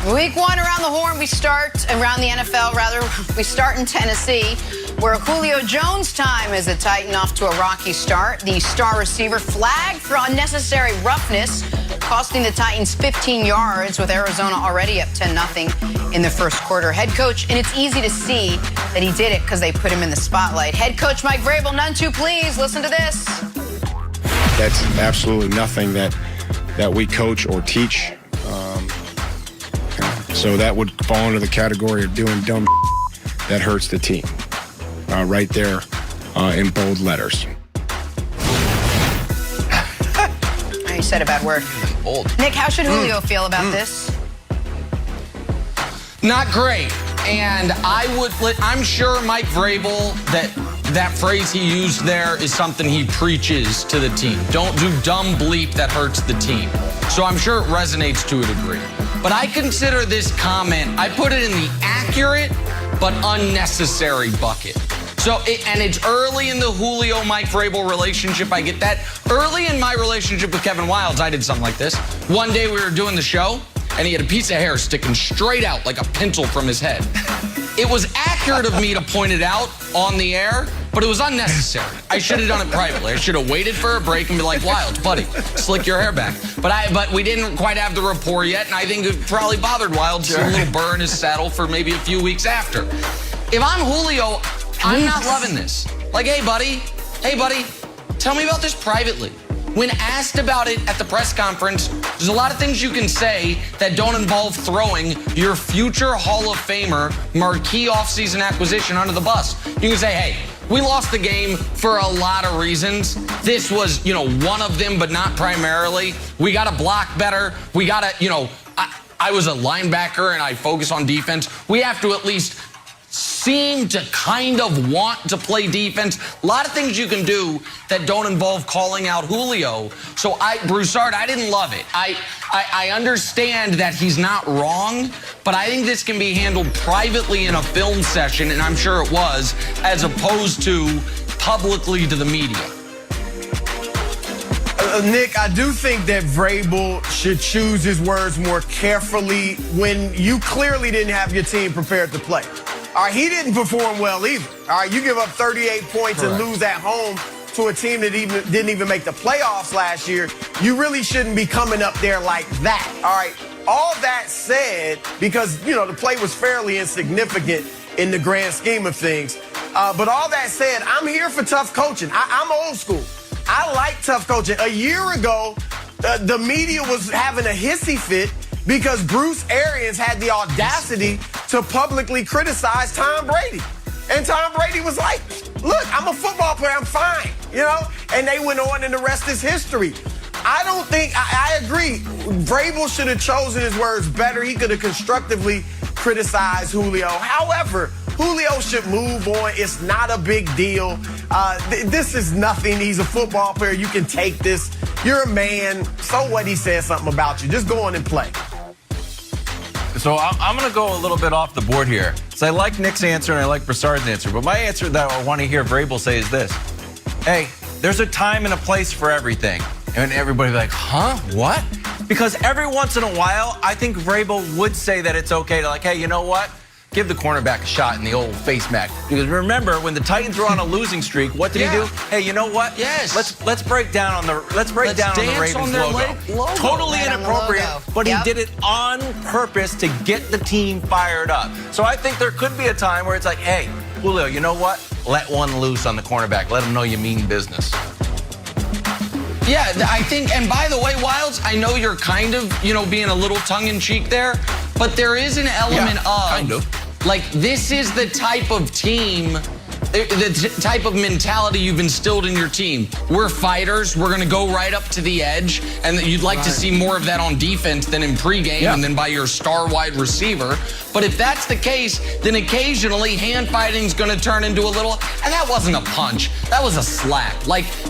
Week 1 around the horn, we start around the NFL, rather. We start in Tennessee, where Julio Jones' time as a Titan off to a rocky start. The star receiver flagged for unnecessary roughness, costing the Titans 15 yards, with Arizona already up 10-0 in the first quarter. Head coach, and it's easy to see that he did it because they put him in the spotlight. Head coach Mike Vrabel, none too pleased. Listen to this. That's absolutely nothing that we coach or teach. So that would fall under the category of doing dumb that hurts the team. Right there in bold letters. You said a bad word. Bold. Nick, how should Julio feel about this? Not great. And I'm sure Mike Vrabel, that phrase he used there is something he preaches to the team. Don't do dumb bleep that hurts the team. So I'm sure it resonates to a degree. But I consider this comment, I put it in the accurate but unnecessary bucket. And it's early in the Julio-Mike Vrabel relationship. I get that. Early in my relationship with Kevin Wildes, I did something like this. One day we were doing the show, and he had a piece of hair sticking straight out like a pencil from his head. It was accurate of me to point it out on the air, but it was unnecessary. I should have done it privately. I should have waited for a break and be like, Wildes, buddy, slick your hair back. But we didn't quite have the rapport yet, and I think it probably bothered Wildes to a little burr in his saddle for maybe a few weeks after. If I'm Julio, I'm not loving this. Like, hey, buddy, tell me about this privately. When asked about it at the press conference, there's a lot of things you can say that don't involve throwing your future Hall of Famer marquee offseason acquisition under the bus. You can say, hey, we lost the game for a lot of reasons. This was, one of them, but not primarily. We got to block better. We got to, I was a linebacker and I focus on defense. We have to at least seem to kind of want to play defense. A lot of things you can do that don't involve calling out Julio. So Broussard, I didn't love it. I understand that he's not wrong, but I think this can be handled privately in a film session, and I'm sure it was, as opposed to publicly to the media. Nick, I do think that Vrabel should choose his words more carefully when you clearly didn't have your team prepared to play. All right, he didn't perform well either. All right, you give up 38 points Correct. and lose at home to a team that didn't even make the playoffs last year. You really shouldn't be coming up there like that. All right, all that said, because, the play was fairly insignificant in the grand scheme of things. But all that said, I'm here for tough coaching. I'm old school. I like tough coaching. A year ago, the media was having a hissy fit because Bruce Arians had the audacity to publicly criticize Tom Brady. And Tom Brady was like, look, I'm a football player, I'm fine, And they went on and the rest is history. I agree. Vrabel should have chosen his words better. He could have constructively criticized Julio. However, Julio should move on. It's not a big deal. This is nothing. He's a football player. You can take this. You're a man. So what, he said something about you. Just go on and play. So I'm going to go a little bit off the board here. So I like Nick's answer and I like Broussard's answer. But my answer that I want to hear Vrabel say is this. Hey, there's a time and a place for everything. And everybody be like, huh? What? Because every once in a while, I think Vrabel would say that it's okay to hey, you know what? Give the cornerback a shot in the old face mask. Because remember, when the Titans were on a losing streak, what did he do? Hey, you know what? Yes. Let's break down on the Ravens logo. Totally inappropriate, but he did it on purpose to get the team fired up. So I think there could be a time where it's like, hey, Julio, you know what? Let one loose on the cornerback. Let him know you mean business. Yeah, I think, and by the way, Wildes, I know you're kind of, being a little tongue-in-cheek there, but there is an element this is the type of team, the type of mentality you've instilled in your team. We're fighters. We're going to go right up to the edge, and you'd like to see more of that on defense than in pregame and then by your star wide receiver. But if that's the case, then occasionally hand fighting's going to turn into a little, and that wasn't a punch. That was a slap.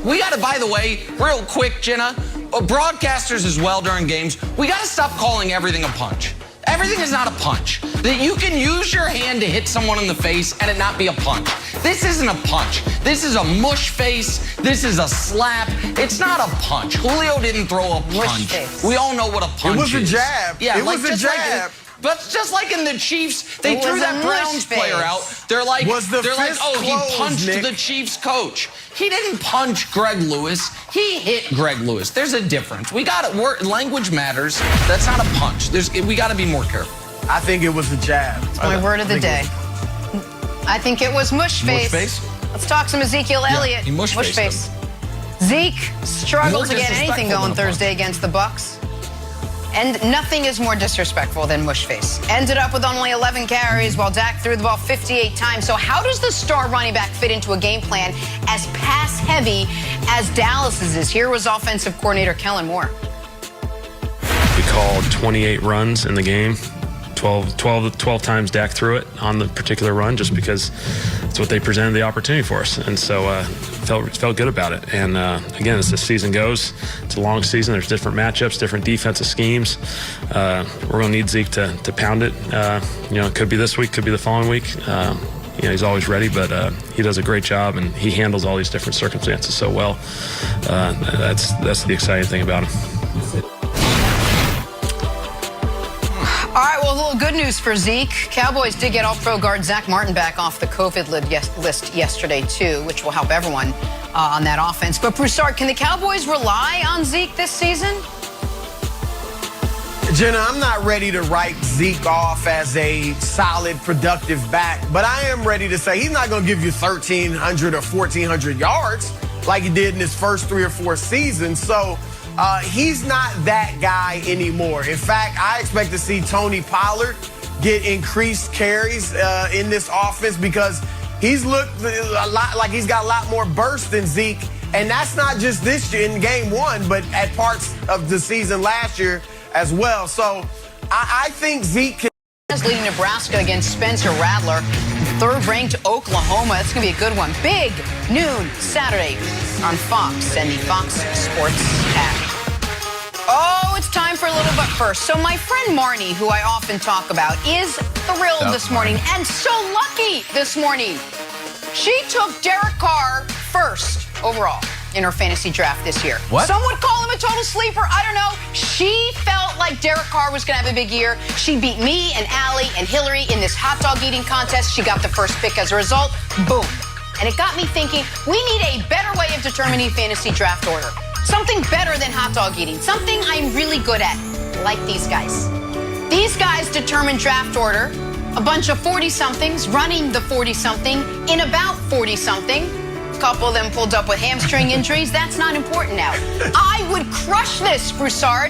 We got to, by the way, real quick, Jenna, broadcasters as well during games, we got to stop calling everything a punch. Everything is not a punch. That you can use your hand to hit someone in the face and it not be a punch. This isn't a punch. This is a mush face. This is a slap. It's not a punch. Julio didn't throw a punch. We all know what a punch is. It was a jab. Yeah, it was a jab. But just like in the Chiefs, they It threw was that a Browns mush player face. out. They're like, Was the fist oh, he closed, punched Nick? the Chiefs coach. He didn't punch Greg Lewis. He hit Greg Lewis. There's a difference. We got it. Language matters. That's not a punch. We got to be more careful. I think it was a jab. My word of the day. I think it was mush face. Mush face? Let's talk some Ezekiel Elliott. he mush faced face. Zeke struggled to More get anything disrespectful going than a Thursday against the Bucs. And nothing is more disrespectful than mush face. Ended up with only 11 carries while Dak threw the ball 58 times. So how does the star running back fit into a game plan as pass-heavy as Dallas's is? Here was offensive coordinator Kellen Moore. We called 28 runs in the game. 12 times Dak threw it on the particular run just because it's what they presented the opportunity for us. And so felt good about it. And again, as the season goes, it's a long season. There's different matchups, different defensive schemes. We're going to need Zeke to pound it. It could be this week, could be the following week. He's always ready, but he does a great job, and he handles all these different circumstances so well. That's the exciting thing about him. All right, well, a little good news for Zeke. Cowboys did get All-Pro guard Zach Martin back off the COVID list yesterday, too, which will help everyone on that offense. But, Broussard, can the Cowboys rely on Zeke this season? Jenna, I'm not ready to write Zeke off as a solid, productive back, but I am ready to say he's not going to give you 1,300 or 1,400 yards like he did in his first 3 or 4 seasons. So he's not that guy anymore. In fact, I expect to see Tony Pollard get increased carries in this offense because he's looked a lot like he's got a lot more burst than Zeke. And that's not just this year in game 1, but at parts of the season last year as well. So I think Zeke can. Leading Nebraska against Spencer Rattler, third-ranked Oklahoma. That's going to be a good one. Big noon Saturday on Fox and the Fox Sports app. Oh, it's time for a little but first. So my friend Marnie, who I often talk about, is thrilled this morning and so lucky this morning. She took Derek Carr first overall in her fantasy draft this year. What? Some would call him a total sleeper. I don't know. She felt like Derek Carr was going to have a big year. She beat me and Allie and Hillary in this hot dog eating contest. She got the first pick as a result. Boom. And it got me thinking, we need a better way of determining fantasy draft order. Something better than hot dog eating. Something I'm really good at, like these guys. These guys determine draft order. A bunch of 40-somethings running the 40-something in about 40-something. Couple of them pulled up with hamstring injuries. That's not important now. I would crush this, Broussard.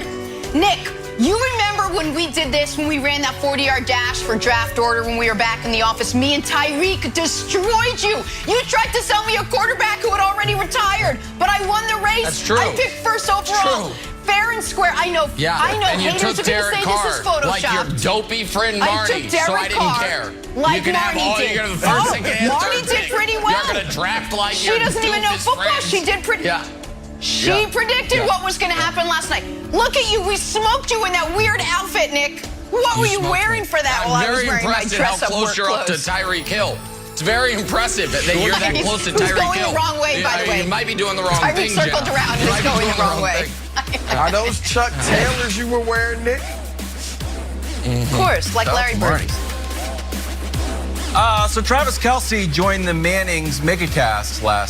Nick, you remember when we did this, when we ran that 40-yard dash for draft order when we were back in the office? Me and Tyreek destroyed you. You tried to sell me a quarterback who had already retired, but I won the race. That's true. I picked first overall. True. Fair and square. I know. Yeah, I know. and you Haters took are going Derek to say Carr this is Photoshop. like your dopey friend I Marty, took Derek so I didn't Carr care. like you can have Marty all did. you're going to first, second, and Marty third did pick. pretty well. You're going to draft like She your doesn't even know doofus football. friends. She did pretty. Yeah. She predicted what was going to happen last night. Look at you. We smoked you in that weird outfit, Nick. What were you wearing for that while I was wearing my dress-up how close work you're up to clothes? Tyreek Hill. It's very impressive that you're that He's- close to he's Tyreek Hill. going the wrong way, by the way. You might be doing the wrong Tyreek thing, circled Jenna. around and You is might be going doing the wrong way. thing. Are those Chuck Taylors you were wearing, Nick? Of course, like Larry Bird. So Travis Kelce joined the Mannings Megacast last